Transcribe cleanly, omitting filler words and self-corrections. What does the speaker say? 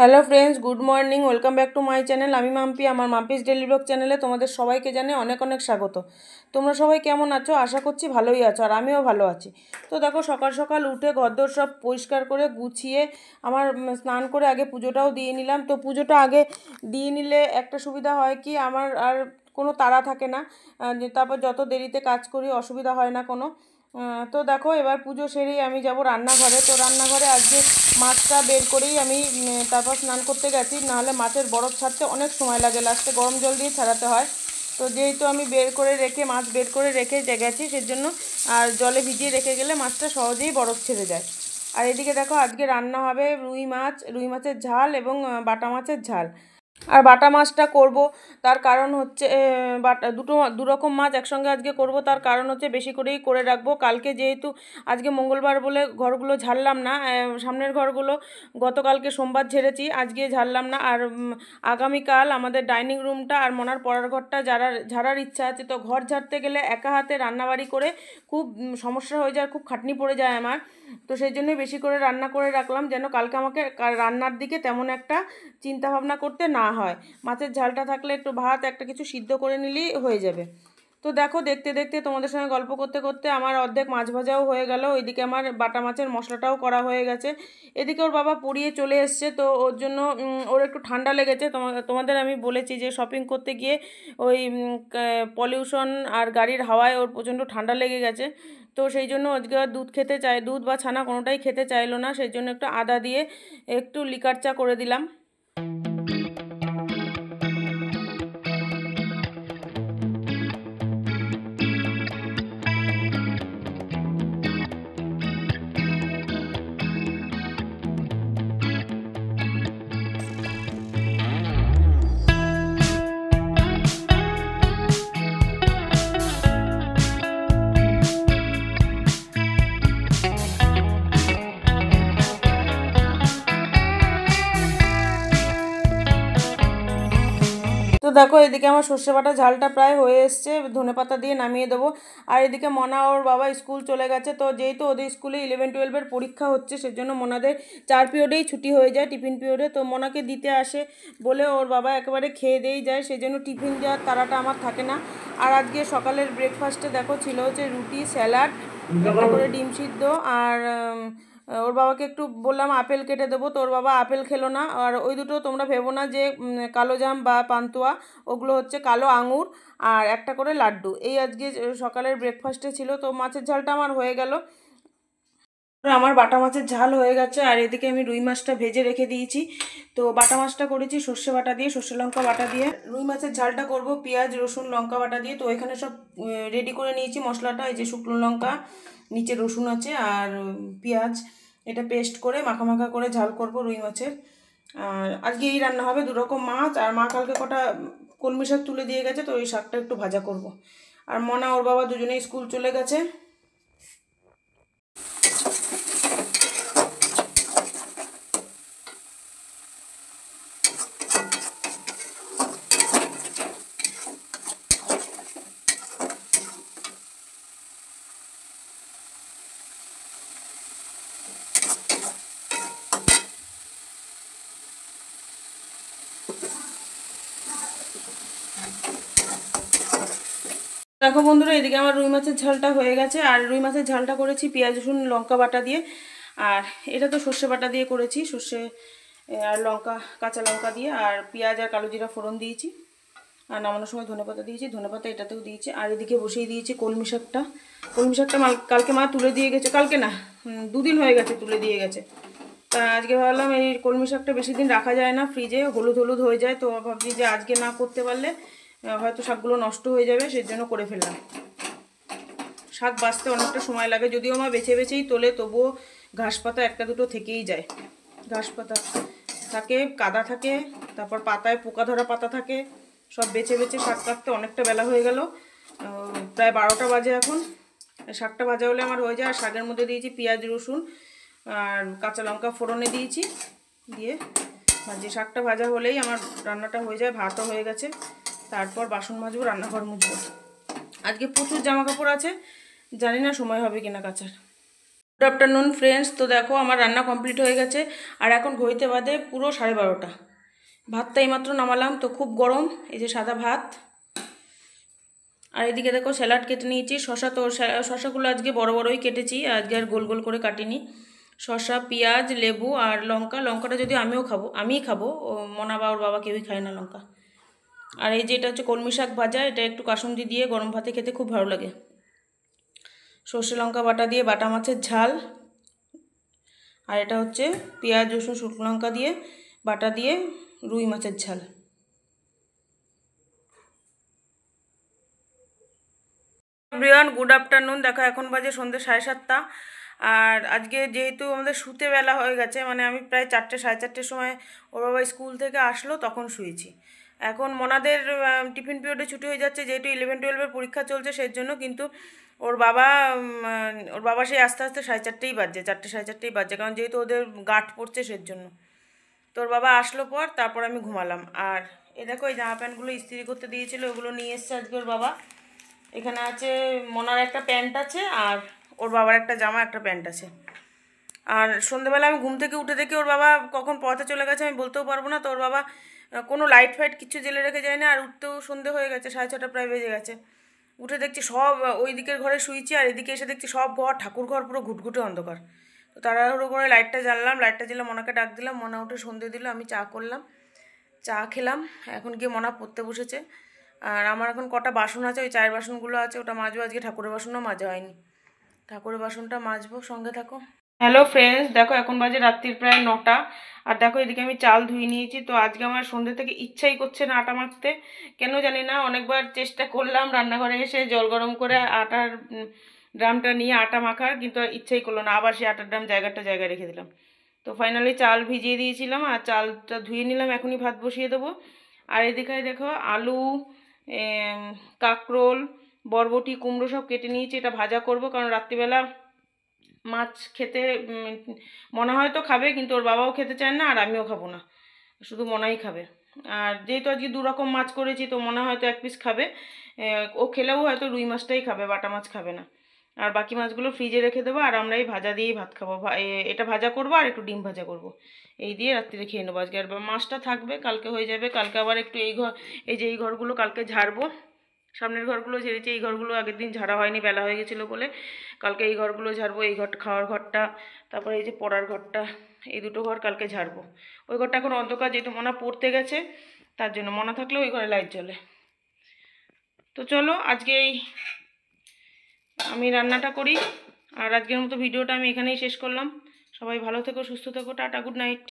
Hello friends, good morning. Welcome back to my channel. আমি মাম্পি। আমার Mampi's daily blog চ্যানেলে তোমাদের সবাইকে জানাই অনেক অনেক স্বাগত। তোমরা সবাই কেমন আছো? আশা করছি ভালোই আছো, আর আমিও ভালো আছি। তো দেখো, সকাল সকাল উঠে ঘরদোর সব পরিষ্কার করে গুছিয়ে আমার স্নান করে আগে পুজোটাও দিয়ে নিলাম। তো পুজোটা আগে দিয়ে নিলে একটা সুবিধা হয় কি, আমার আর কোনো তাড়া থাকে না। তারপর যত দেরিতে কাজ করি অসুবিধা হয় না কোনো। তো দেখো, এবার পুজো সেরেই আমি যাব রান্নাঘরে। তো রান্নাঘরে আজকে মাছটা বের করেই আমি তারপর স্নান করতে গেছি, নাহলে মাছের বরফ ছাড়তে অনেক সময় লাগে, লাস্টে গরম জল দিয়ে ছাড়াতে হয়। তো যেহেতু আমি মাছ বের করে রেখে গেছি সেজন্য, আর জলে ভিজিয়ে রেখে গেলে মাছটা সহজেই বরফ ছেড়ে যায়। আর এদিকে দেখো, আজকে রান্না হবে রুই মাছের ঝাল এবং বাটা মাছের ঝাল। আর বাটা মাছটা করব, তার কারণ হচ্ছে বাটা দু রকম মাছ একসঙ্গে আজকে করব। তার কারণ হচ্ছে বেশি করেই করে রাখবো কালকে, যেহেতু আজকে মঙ্গলবার বলে ঘরগুলো ঝাড়লাম না। সামনের ঘরগুলো গতকালকে সোমবার ঝেড়েছি, আজকে ঝাড়লাম না। আর আগামীকাল আমাদের ডাইনিং রুমটা আর মনার পড়ার ঘরটা ঝাড়ার ইচ্ছা আছে। তো ঘর ঝাড়তে গেলে একা হাতে রান্নাবাড়ি করে খুব সমস্যা হয়ে যায়, খুব খাটনি পড়ে যায় আমার। তো সেই জন্যই বেশি করে রান্না করে রাখলাম, যেন কালকে আমাকে রান্নার দিকে তেমন একটা চিন্তা ভাবনা করতে না হয়। মাছের ঝালটা থাকলে একটু ভাত একটা কিছু সিদ্ধ করে নিলেই হয়ে যাবে। তো দেখো, দেখতে দেখতে তোমাদের সঙ্গে গল্প করতে করতে আমার অর্ধেক মাছ ভাজাও হয়ে গেল। ওইদিকে আমার বাটা মাছের মশলাটাও করা হয়ে গেছে। এদিকে ওর বাবা পড়িয়ে চলে এসছে, তো ওর জন্য ওর একটু ঠান্ডা লেগেছে। তোমাদের আমি বলেছি যে শপিং করতে গিয়ে ওই পলিউশন আর গাড়ির হাওয়ায় ওর প্রচণ্ড ঠান্ডা লেগে গেছে। তো সেই জন্য আজকে আর দুধ বা ছানা কোনোটাই খেতে চাইলো না। সেই জন্য একটু আদা দিয়ে একটু লিকার চা করে দিলাম। তো দেখো, এদিকে আমার সর্ষে বাটা ঝালটা প্রায় হয়ে এসছে, ধনেপাতা দিয়ে নামিয়ে দেবো। আর এদিকে মনা ওর বাবা স্কুল চলে গেছে। তো যেহেতু ওদের স্কুলে 11-12 পরীক্ষা হচ্ছে, সেজন্য মনাদের 4 পিরিয়ডেই ছুটি হয়ে যায়, টিফিন পিরিয়ডে। তো মনাকে দিতে আসে বলে ওর বাবা একেবারে খেয়ে দিয়েই যায়, সেই জন্য টিফিন দেওয়ার তাড়াটা আমার থাকে না। আর আজকে সকালের ব্রেকফাস্টে দেখো ছিল হচ্ছে রুটি, স্যালাড, একটা করে ডিম সিদ্ধ। আর ওর বাবাকে একটু বললাম আপেল কেটে দেবো, তো ওর বাবা আপেল খেলো না। আর ওই দুটো তোমরা ভেবো না যে কালো জাম বা পান্তুয়া, ওগুলো হচ্ছে কালো আঙুর আর একটা করে লাড্ডু। এই আজকে সকালের ব্রেকফাস্টে ছিল। তো মাছের ঝালটা আমার হয়ে গেল। আমার বাটা মাছের ঝাল হয়ে গেছে। আর এদিকে আমি রুই মাছটা ভেজে রেখে দিয়েছি। তো বাটা মাছটা করেছি সর্ষে বাটা দিয়ে, সর্ষে লঙ্কা বাটা দিয়ে। রুই মাছের ঝালটা করব পেঁয়াজ রসুন লঙ্কা বাটা দিয়ে। তো এখানে সব রেডি করে নিয়েছি মশলাটা। এই যে শুকনো লঙ্কা, নিচে রসুন আছে, আর পেঁয়াজ, এটা পেস্ট করে মাখা মাখা করে ঝাল করব রুই মাছের। আর আজকে এই রান্না হবে, 2 রকম মাছ। আর মা কালকে কটা কলমি শাক তুলে দিয়ে গেছে, তো ওই শাকটা একটু ভাজা করব। আর মনা ওর বাবা দুজনেই স্কুল চলে গেছে। দেখো বন্ধুরা, এদিকে আমার রুই মাছের ঝালটা হয়ে গেছে। আর রুই মাছের ঝালটা করেছি পেঁয়াজ রসুন লঙ্কা বাটা দিয়ে। আর এটা তো সর্ষে বাটা দিয়ে করেছি, সর্ষে আর লঙ্কা, কাঁচা লঙ্কা দিয়ে, আর পেঁয়াজ আর কালো জিরা ফোড়ন দিয়েছি। আর নামানোর সময় ধনেপাতা দিয়েছি, ধনেপাতা এটাতেও দিয়েছি। আর এদিকে বসিয়ে দিয়েছি কলমি শাকটা। কলমি শাকটা কালকে মা তুলে দিয়ে গেছে, কালকে না, 2 দিন হয়ে গেছে তুলে দিয়ে গেছে। তা আজকে ভাবলাম এই কলমি শাকটা বেশি দিন রাখা যায় না ফ্রিজে, হলুদ হলুদ হয়ে যায়। তো ভাবছি যে আজকে না করতে পারলে হয়তো শাকগুলো নষ্ট হয়ে যাবে, সেই জন্য করে ফেললাম। শাক বাছতে অনেকটা সময় লাগে, যদিও মা বেছে বেছেই তোলে, তবুও ঘাস পাতা একটা দুটো থেকেই যায়। ঘাস পাতা থাকে, কাদা থাকে, তারপর পাতায় পোকা ধরা পাতা থাকে। সব বেছে বেছে শাক কাটতে অনেকটা বেলা হয়ে গেল, প্রায় 12টা বাজে এখন। শাকটা ভাজা হলে আমার হয়ে যায়। আর শাকের মধ্যে দিয়েছি পেঁয়াজ রসুন আর কাঁচা লঙ্কা ফোড়নে দিয়েছি, দিয়ে ভাজি। শাকটা ভাজা হলেই আমার রান্নাটা হয়ে যায়, ভাতও হয়ে গেছে। তারপর বাসন মাজবো, রান্নাঘর মুছবো। আজকে প্রচুর জামা কাপড় আছে, জানি না সময় হবে কিনা কাচার। Good afternoon friends. তো দেখো আমার রান্না কমপ্লিট হয়ে গেছে আর এখন ঘড়িতে বাদে পুরো 12:30। ভাতটা এইমাত্র নামালাম, তো খুব গরম। এই যে সাদা ভাত, আর এদিকে দেখো স্যালাড কেটে নিয়েছি। শশা, তো শশাগুলো আজকে বড় বড়ই কেটেছি, আজকে আর গোল গোল করে কাটিনি। শশা, পেঁয়াজ, লেবু আর লঙ্কা। লঙ্কাটা যদি আমিই খাবো, ও মনা বা ওর বাবা কেউই খায় না লঙ্কা। আর এই যে এটা হচ্ছে কলমি শাক ভাজা, এটা একটু কাসুন্দি দিয়ে গরম ভাতে খেতে খুব ভালো লাগে। সর্ষে লঙ্কা বাটা দিয়ে বাটা মাছের ঝাল, আর এটা হচ্ছে পেঁয়াজ, রসুন, শুকনো লঙ্কা দিয়ে বাটা দিয়ে রুই মাছের ঝাল। Everyone, good afternoon. দেখো এখন বাজে সন্ধ্যে 7:30। আর আজকে যেহেতু আমাদের শুতে বেলা হয়ে গেছে, মানে আমি প্রায় 4টে, 4:30 সময় ওর বাবা স্কুল থেকে আসলো তখন শুয়েছি। এখন মোনাদের টিফিন পিরিয়ডে ছুটি হয়ে যাচ্ছে, যেহেতু 11-12-এর পরীক্ষা চলছে সেই জন্য। কিন্তু ওর বাবা সেই আস্তে আস্তে 4:30ই বাজছে, 4টে 4:30ই বাজছে, কারণ যেহেতু ওদের গাঁট পড়ছে সেই জন্য। তোর বাবা আসলো পর তারপর আমি ঘুমালাম। আর এ দেখো এই জামা প্যান্টগুলো ইস্ত্রি করতে দিয়েছিল, ওগুলো নিয়ে এসছে আজকে ওর বাবা। এখানে আছে মোনার একটা প্যান্ট আছে, আর ওর বাবার একটা জামা, একটা প্যান্ট আছে। আর সন্ধ্যেবেলা আমি ঘুম থেকে উঠে দেখি ওর বাবা কখন পড়াতে চলে গেছে আমি বলতেও পারবো না। তো ওর বাবা কোনো লাইট ফাইট কিছু জেলে রেখে যায় না, আর উঠতেও সন্ধে হয়ে গেছে, 6:30 প্রায় বেজে গেছে। উঠে দেখছি সব ওই দিকের ঘরে শুয়েছি, আর এদিকে এসে দেখছি সব ঘর, ঠাকুর ঘর পুরো ঘুটঘুটে অন্ধকার। তো তাড়াহুড়ো করে লাইটটা জ্বাললাম, লাইটটা জ্বালে মনাকে ডাক দিলাম, মনা উঠে সন্ধে দিল, আমি চা করলাম, চা খেলাম। এখন গিয়ে মনা পড়তে বসেছে। আর আমার এখন কটা বাসন আছে, ওই চায়ের বাসনগুলো আছে, ওটা মাজবো। আজকে ঠাকুরের বাসনও মাজা হয়নি, ঠাকুরের বাসনটা মাজবো। সঙ্গে থাকো। হ্যালো ফ্রেন্ডস, দেখো এখন বাজে রাত্রির প্রায় 9টা। আর দেখো এদিকে আমি চাল ধুয়ে নিয়েছি। তো আজকে আমার সন্ধ্যে থেকে ইচ্ছাই করছে না আটা মাখতে, কেন জানি না। অনেকবার চেষ্টা করলাম রান্নাঘরে এসে জল গরম করে আটার ড্রামটা নিয়ে আটা মাখার, কিন্তু ইচ্ছাই করলো না। আবার সেই আটার ড্রাম জায়গায় রেখে দিলাম। তো ফাইনালি চাল ভিজিয়ে দিয়েছিলাম, আর চালটা ধুয়ে নিলাম, এখনই ভাত বসিয়ে দেবো। আর এদিকে দেখো আলু, কাঁকরোল, বরবটি, কুমড়ো সব কেটে নিয়েছি, এটা ভাজা করব। কারণ রাত্রিবেলা মাছ খেতে মনে হয় তো খাবে, কিন্তু ওর বাবাও খেতে চায় না, আর আমিও খাবো না, শুধু মনাই খাবে। আর যেহেতু আজকে 2 রকম মাছ করেছি, তো মনে হয়তো 1 পিস খাবে। ও খেলেও হয়তো রুই মাছটাই খাবে, বাটা মাছ খাবে না। আর বাকি মাছগুলো ফ্রিজে রেখে দেবো, আর আমরা এই ভাজা দিয়েই ভাত খাবো। এটা ভাজা করবো, আর একটু ডিম ভাজা করব, এই দিয়ে রাত্রিরে খেয়ে নেবো আজকে। আর মাছটা থাকবে, কালকে হয়ে যাবে। কালকে আবার একটু এই ঘরগুলো কালকে ঝাড়বো। সামনের ঘরগুলো ঝেড়েছি, এই ঘরগুলো আগের দিন ঝাড়া হয়নি, বেলা হয়ে গেছিলো বলে। কালকে এই ঘরগুলো ঝাড়বো, এই ঘরটা খাওয়ার ঘরটা, তারপরে এই যে পড়ার ঘরটা, এই 2টো ঘর কালকে ঝাড়বো। ওই ঘরটা এখন অন্ধকার, যেহেতু মনা পড়তে গেছে, তার জন্য। মনা থাকলে ওই ঘরে লাইট জ্বলে। তো চলো আজকে আমি রান্নাটা করি। আর আজকের মতো ভিডিওটা আমি এখানেই শেষ করলাম। সবাই ভালো থেকো, সুস্থ থেকো, টাটা, গুড নাইট।